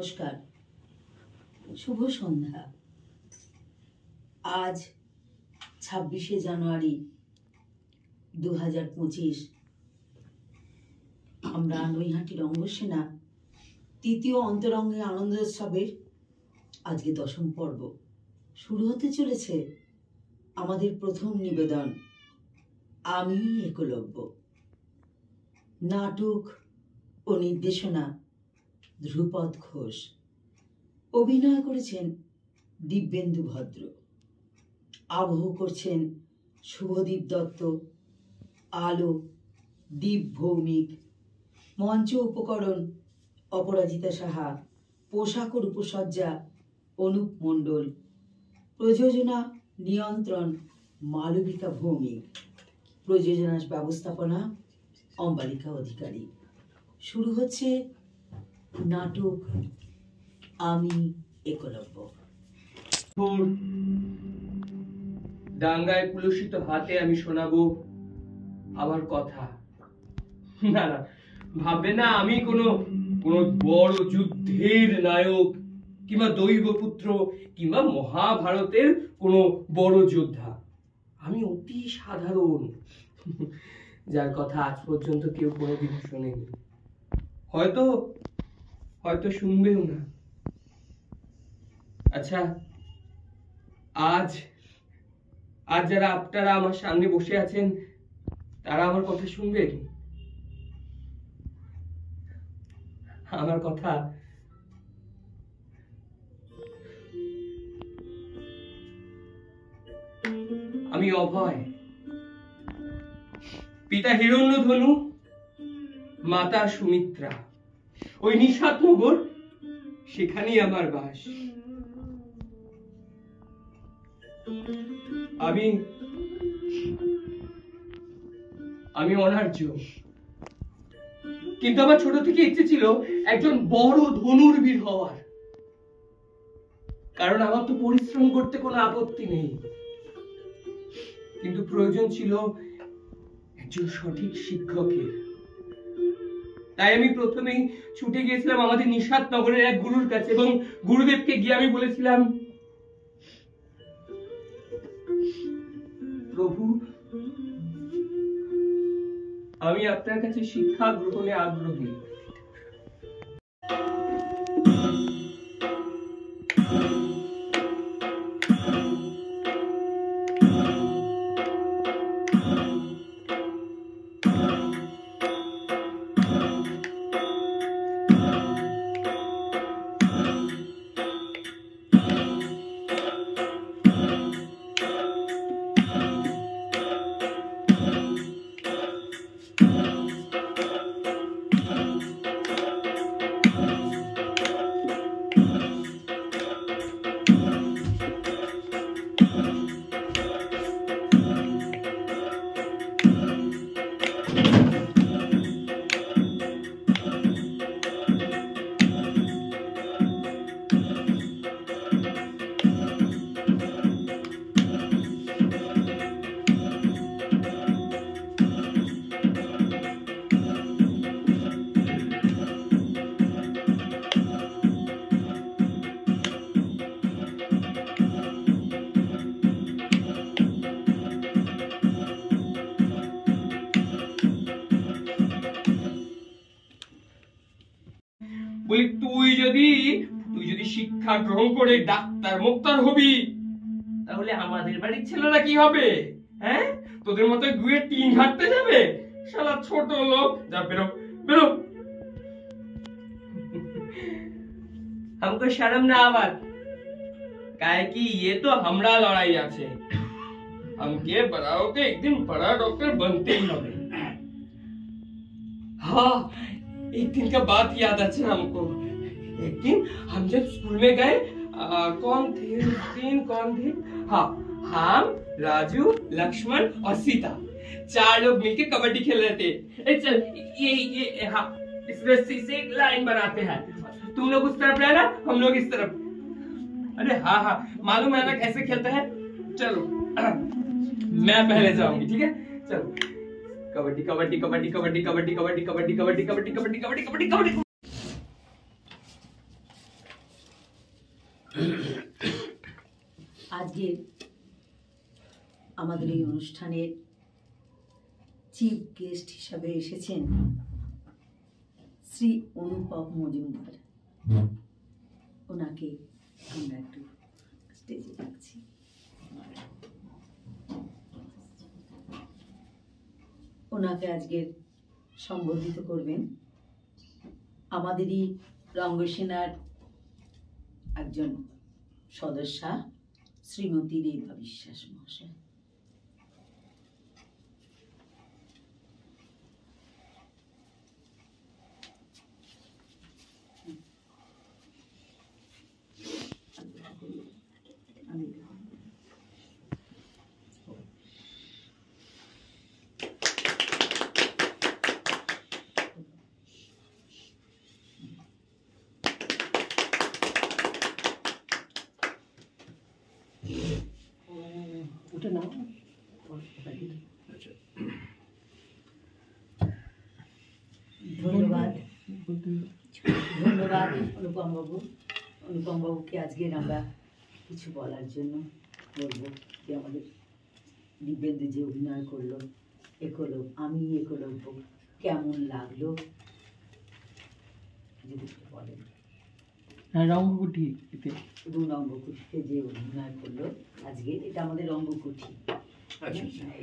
নমস্কার, শুভ সন্ধ্যা। আজ 26শে জানুয়ারি 2025। আমরা নৈহাটি রঙ্গসেনা তৃতীয় অন্তরঙ্গে আনন্দোৎসবের আজকে 10ম পর্ব শুরু হতে চলেছে। আমাদের প্রথম নিবেদন আমি একলব্য। নাটক ও নির্দেশনা ধ্রুপদ ঘোষ। অভিনয় করেছেন দিব্যেন্দু ভদ্র। আবহ করছেন শুভদীপ দত্ত। আলো দীপ ভৌমিক। মঞ্চ উপকরণ অপরাজিতা সাহা। পোশাক ও রূপসজ্জা অনুপ মণ্ডল। প্রযোজনা নিয়ন্ত্রণ মালবিকা ভৌমিক। প্রযোজনা ব্যবস্থাপনা অম্বালিকা অধিকারী। শুরু হচ্ছে নাটক আমি একলব্য। দাঙ্গায় কুলুষিত হাতে আমি শোনাবো আমার কথা। না না, ভাববে না আমি কোনো বড় যুদ্ধের নায়ক কিংবা দৈবপুত্র কিংবা মহাভারতের কোনো বড় যোদ্ধা। আমি অতি সাধারণ, যার কথা আজ পর্যন্ত কেউ কোনোদিন শোনেনি, হয়তো শুনবেও না। আচ্ছা, আজ যারা আপনারা আমার সামনে বসে আছেন তারা আমার কথা শুনবেন। আমার কথা আমি অভয়, পিতা হিরণ্যধনু, মাতা সুমিত্রা। ওই নিষাদনগর, সেখানেই আমার বাস। আমি অনার্য, কিন্তু আমার ছোট থেকে ইচ্ছে ছিল একজন বড় ধনুর্বীর হওয়ার। কারণ আমার তো পরিশ্রম করতে কোনো আপত্তি নেই, কিন্তু প্রয়োজন ছিল একজন সঠিক শিক্ষকের। তাই আমি প্রথমেই ছুটে গিয়েছিলাম আমাদের নিষাদনগরের এক গুরুর কাছে এবং গুরুদেবকে গিয়ে আমি বলেছিলাম, প্রভু, আমি আপনার কাছে শিক্ষা গ্রহণে আগ্রহী। বলি, তুই যদি শিক্ষা গ্রহণ করে ডাক্তার মুক্তার হবি, তাহলে আমাদের বাড়ির ছেলেরা কি হবে? হ্যাঁ, তোদের মতো গুয়ে টিন ঘাটতে যাবে? শালা ছোট লোক, যা বেরো বেরো। हमको शर्म ना आवत, काहे कि ये तो हमरा लड़ाई আছে। हमके बड़ाओ के एक दिन बड़ा डॉक्टर बनते ही होंगे। हाँ, एक दिन का बात याद আছে हमको। एक दिन हम जब स्कूल में गए, कौन थे? हाँ, हम, राजू, लक्ष्मण और सीता, 4 लोग मिलके कबड्डी खेल रहे थे। चल ये हाँ, इस रस्सी से एक लाइन बनाते हैं, तुम लोग उस तरफ रहना, हम लोग इस तरफ। अरे हाँ, मालूम है ना कैसे खेलते हैं? चलो मैं पहले जाऊंगी, ठीक है? चलो, कबड्डी कबड्डी कबड्डी कबड्डी कबड्डी कबड्डी कबड्डी कबड्डी कबड्डी कबड्डी कबड्डी कबड्डी कबड्डी। আজকে আমাদের এই অনুষ্ঠানের চিফ গেস্ট হিসাবে এসেছেন শ্রী অনুপম মজুমদার। ওনাকে আমরা একটু স্টেজে রাখছি। ওনাকে আজকের সম্বোধিত করবেন আমাদেরই রঙ্গসেনার একজন সদস্যা শ্রীমতী রেবা বিশ্বাস মহাশয়। ধন্যবাদ ধন্যবাদ অনুপমবাবু। অনুপমবাবুকে আজকের আমরা কিছু বলার জন্য বলবো যে আমাদের দিব্যেন্দু যে অভিনয় করলো আমি একলব্য কেমন লাগলো যদি বলেন। রঙ্গকুঠিতে 2 নম্বর কুঠিতে যে অভিনয় করলো আজকে, এটা আমাদের রঙ্গকুঠি।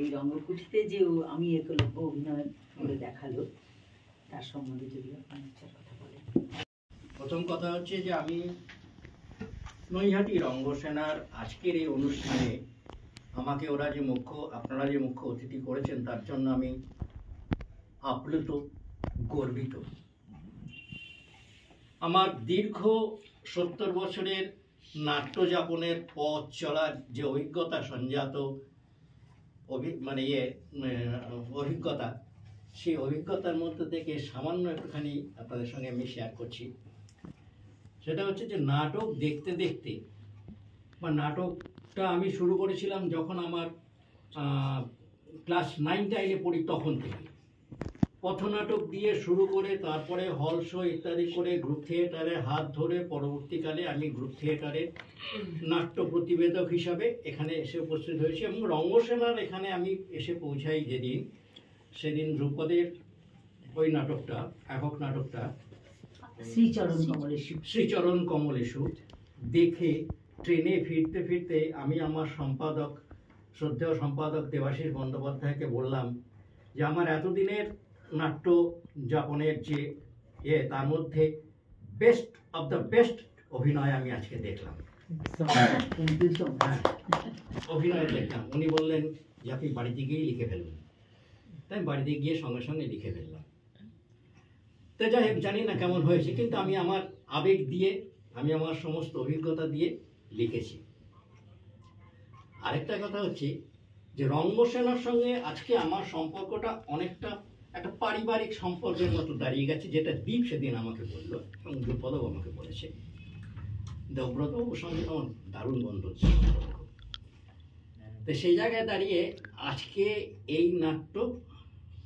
এই রঙ্গকুঠিতে যে আমি একলব্য অভিনয় করে দেখালো তার সম্বন্ধে যদি আপনি চার কথা বলেন। প্রথম কথা হচ্ছে যে আমি নৈহাটি রঙ্গসেনার আজকের এই অনুষ্ঠানে আমাকে আপনারা যে মুখ্য অতিথি করেছেন তার জন্য আমি আপ্লুত, গর্বিত। আমার দীর্ঘ 70 বছরের নাট্যযাপনের পথ চলার যে অভিজ্ঞতা সঞ্জাত অভিজ্ঞতা, সেই অভিজ্ঞতার মধ্যে থেকে সামান্য একটুখানি আপনাদের সঙ্গে আমি শেয়ার করছি। সেটা হচ্ছে যে নাটক দেখতে দেখতে বা নাটকটা আমি শুরু করেছিলাম যখন আমার ক্লাস 9-10 পড়ি, তখন থেকে পথনাটক দিয়ে শুরু করে তারপরে হল শো ইত্যাদি করে গ্রুপ থিয়েটারে হাত ধরে পরবর্তীকালে আমি গ্রুপ থিয়েটারে নাট্য প্রতিবেদক হিসাবে এখানে এসে উপস্থিত হয়েছি। এবং রঙ্গসেনার এখানে আমি এসে পৌঁছাই সেদিন ধ্রুপদের ওই নাটকটা, একক নাটকটা শ্রীচরণ কমলেশু দেখে ট্রেনে ফিরতে ফিরতে আমি আমার শ্রদ্ধেয় সম্পাদক দেবাশিস বন্দ্যোপাধ্যায়কে বললাম যে আমার এতদিনের নাট্য যাপনের যে তার মধ্যে বেস্ট অফ দ্য বেস্ট অভিনয় আমি আজকে দেখলাম। অভিনয় দেখলাম। উনি বললেন যে আপনি বাড়িতে গিয়েই লিখে ফেলবেন। তাই বাড়িতে গিয়ে সঙ্গে সঙ্গে লিখে ফেললাম। তো যাই হোক, জানি না কেমন হয়েছে, কিন্তু আমি আমার আবেগ দিয়ে, আমি আমার সমস্ত অভিজ্ঞতা দিয়ে লিখেছি। আরেকটা কথা হচ্ছে যে রঙ্গসেনার সঙ্গে আজকে আমার সম্পর্কটা অনেকটা একটা পারিবারিক সম্পর্কের মতো দাঁড়িয়ে গেছে, যেটা দীপ সেদিন আমাকে বললো এবং ধ্রুপদও আমাকে বলেছে। দেবব্রতবাবুর সঙ্গে আমার দারুণ বন্ধুত্ব সম্পর্ক। তো সেই জায়গায় দাঁড়িয়ে আজকে এই নাট্য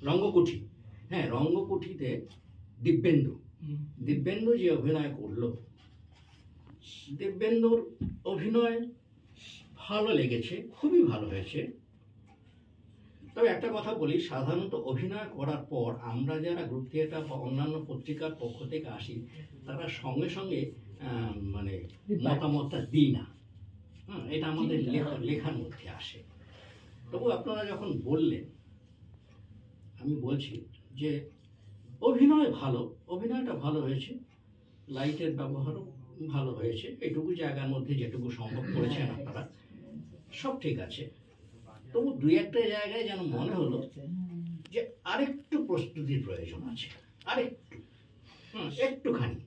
রঙ্গকুঠি, রঙ্গকুঠিতে দিব্যেন্দু যে অভিনয় করলো, দিব্যেন্দুর অভিনয় ভালো লেগেছে, খুবই ভালো হয়েছে। তবে একটা কথা বলি, সাধারণত অভিনয় করার পর আমরা যারা গ্রুপ থিয়েটার বা অন্যান্য পত্রিকার পক্ষ থেকে আসি, তারা সঙ্গে সঙ্গে মতামতটা দিই না। এটা আমাদের লেখার মধ্যে আসে। তবু আপনারা যখন বললেন, আমি বলছি যে অভিনয়টা ভালো হয়েছে, লাইটের ব্যবহারও ভালো হয়েছে, এটুকু জায়গার মধ্যে যেটুকু সম্ভব করেছেন আপনারা, সব ঠিক আছে। তবু 2-1টা জায়গায় যেন মনে হলো যে আরেকটু প্রস্তুতির প্রয়োজন আছে, একটুখানি,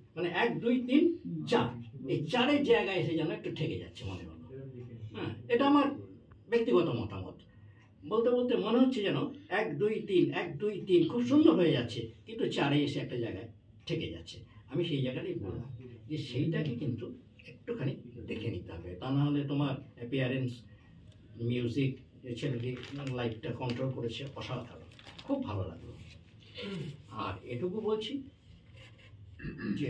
1, 2, 3, 4, এই 4-এর জায়গায় এসে যেন একটু ঠেকে যাচ্ছে মনে হলো। এটা আমার ব্যক্তিগত মতামত। বলতে বলতে মনে হচ্ছে যেন 1, 2, 3 খুব সুন্দর হয়ে যাচ্ছে, কিন্তু 4-এ এসে একটা জায়গায় ঠেকে যাচ্ছে। আমি সেই জায়গাটাই বললাম যে সেইটাকে কিন্তু একটুখানি দেখে নিতে হবে, তা না হলে তোমার অ্যাপিয়ারেন্স, মিউজিক, ছেলেটি লাইটটা কন্ট্রোল করেছে, অসাধারণ, খুব ভালো লাগলো। আর এটুকু বলছি যে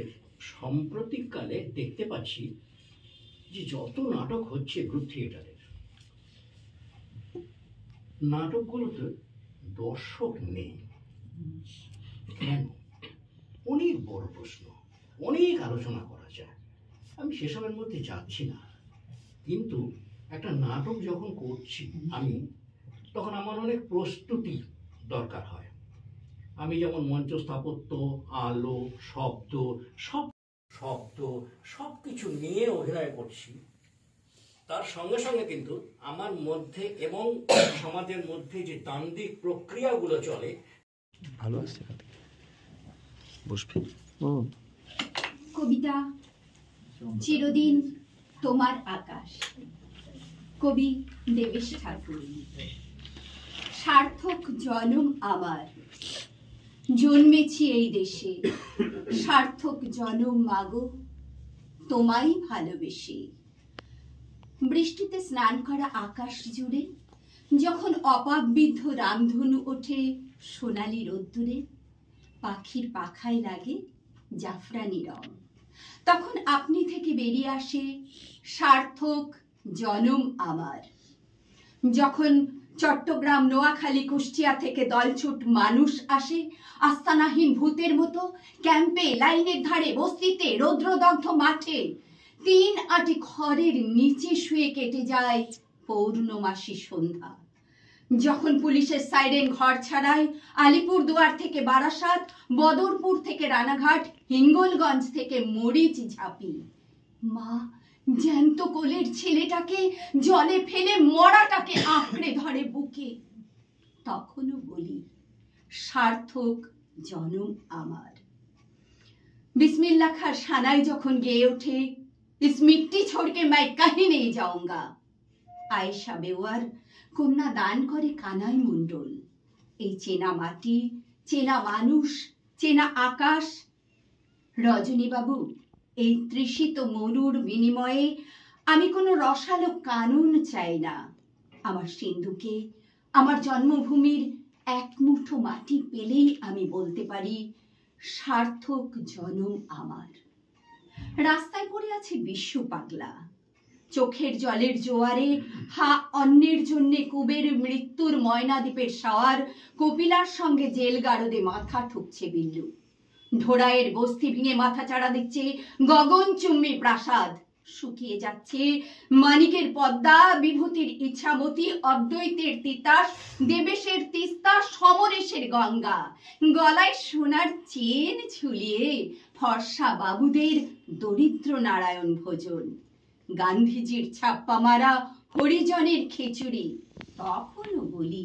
সাম্প্রতিককালে দেখতে পাচ্ছি যে যত নাটক হচ্ছে গ্রুপ থিয়েটারের, নাটকগুলোতে দর্শক নেই কেন? অনেক বড় প্রশ্ন, অনেক আলোচনা করা যায়, আমি সেসবের মধ্যে যাচ্ছি না। কিন্তু একটা নাটক যখন করছি আমি, তখন আমার অনেক প্রস্তুতি দরকার হয়। আমি যেমন মঞ্চ স্থাপত্য, আলো, শব্দ সব কিছু নিয়ে অভিনয় করছি, তার সঙ্গে সঙ্গে কিন্তু আমার মধ্যে এবং সমাজের মধ্যে যে তান্ত্রিক প্রক্রিয়াগুলো চলে। ভালো আছে, বসবি। কবিতা চিরদিন তোমার আকাশ, কবি দেবেশ ঠাকুর। সার্থক জনম আমার, জন্মেছি এই দেশে, সার্থক জনম মাগো তোমায় ভালোবেসে। বৃষ্টিতে স্নান করা আকাশ জুড়ে যখন অপাববিদ্ধ রামধনু ওঠে সোনালি রোদ্দুরে, পাখির পাখায় লাগে জাফরানি রং, তখন আপনি থেকে বেরিয়ে আসে সার্থক জনম আমার। যখন চট্টগ্রাম, নোয়াখালী, কুষ্টিয়া থেকে দলছুট মানুষ আসে আস্তানাহীন ভূতের মতো, ক্যাম্পে, লাইনের ধারে, বস্তিতে, রৌদ্রদগ্ধ মাঠে 3 আটি খড়ের নিচে শুয়ে কেটে যায় পৌর্ণমাসী সন্ধ্যা। যখন পুলিশের সাইরেন ঘর ছাড়ায় আলিপুরদুয়ার থেকে বারাসাত, বদরপুর থেকে রানাঘাট, হিঙ্গলগঞ্জ থেকে মরিচ ঝাঁপি, মা জ্যান্ত কোলের ছেলেটাকে জলে ফেলে মরাটাকে আঁকড়ে ধরে বুকে, তখনও বলি সার্থক জনম আমার। বিসমিল্লাহ খার সানাই যখন গেয়ে ওঠে ইস মিট্টি ছোড়কে मैं कहीं नहीं जाऊंगा, আয়েশা বেওয়ার কন্যা দান করে কানাই মণ্ডল। এই চেনা মাটি, চেনা মানুষ, চেনা আকাশ। রজনীবাবু, এই তৃষিত মরুর বিনিময়ে আমি কোনো রসালো কানুন চাই না। আমার সিন্ধুকে, আমার জন্মভূমির এক মুঠো মাটি পেলেই আমি বলতে পারি সার্থক জনম আমার। রাস্তায় পড়ে আছে বিশ্ব পাগলা, চোখের জলের জোয়ারে হা অন্যের জন্যে কুবের মৃত্যুর ময়নাদ্বীপের সাওয়ার, কপিলার সঙ্গে জেল গারদে মাথা ঠুকছে বিল্লু। ঢোড়াইয়ের বস্তি ভেঙে মাথা চাড়া দিচ্ছে গগনচুম্বী প্রাসাদ, শুকিয়ে যাচ্ছে মানিকের পদ্মা, বিভূতির ইচ্ছামতি, অদ্বৈতের তিতাস, দেবেশের তিস্তা, সমরেশের গঙ্গা। গলায় সোনার চেন ঝুলিয়ে ফর্সা বাবুদের দরিদ্র নারায়ণ ভোজন, গান্ধীজির ছাপ্পা মারা হরিজনের খিচুড়ি, তখনও বলি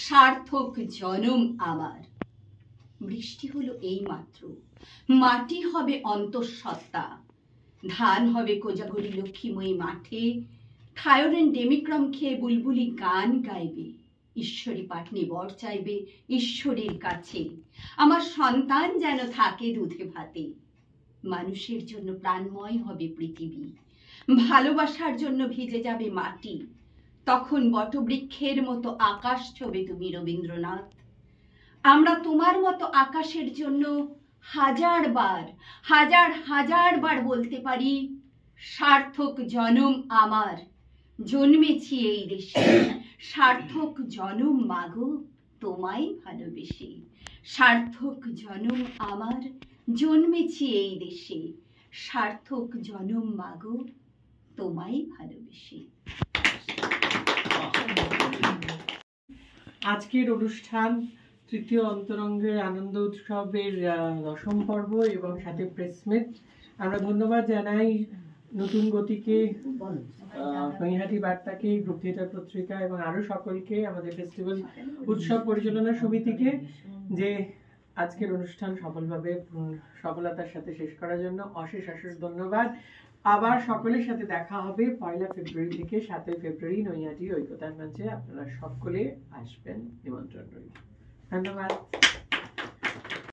সার্থক জনম আমার। বৃষ্টি হলো এই মাত্র, মাটি হবে অন্তঃসত্ত্বা, ধান হবে কোজাগরি লক্ষ্মীময়ী মাঠে, থায়োরেন ডেমিক্রম খেয়ে বুলবুলি গান গাইবে, ঈশ্বরী পাটনি বর চাইবে ঈশ্বরের কাছে, আমার সন্তান যেন থাকে দুধে ভাতে। মানুষের জন্য প্রাণময় হবে পৃথিবী, ভালোবাসার জন্য ভিজে যাবে মাটি, তখন বটবৃক্ষের মতো আকাশ ছবে তুমি রবীন্দ্রনাথ। আমরা তোমার মতো আকাশের জন্য হাজার বার বলতে পারি সার্থক জনম আমার, জন্মেছি এই দেশে, সার্থক জনম মাগো তোমায় ভালোবেসে। সার্থক জনম আমার, জন্মেছি এই দেশে, সার্থক জনম মাগো তোমায় ভালোবেসে। আজকের অনুষ্ঠান তৃতীয় অন্তরঙ্গের আনন্দ উৎসবের 10ম পর্ব এবং সাথে প্রেসমিট। আমরা ধন্যবাদ জানাই নতুন গতিকে, নৈহাটি বার্তাকে, গ্রুপ থিয়েটার পত্রিকা এবং আরো সকলকে, আমাদের ফেস্টিভ্যাল উৎসব পরিচালনা সমিতিকে, যে আজকের অনুষ্ঠান সফলতার সাথে শেষ করার জন্য অশেষ ধন্যবাদ। আবার সকলের সাথে দেখা হবে 1 ফেব্রুয়ারি থেকে 7 ফেব্রুয়ারি নৈহাটি ঐকতার মঞ্চে। আপনারা সকলে আসবেন, নিমন্ত্রণ রইল। ধন্যবাদ।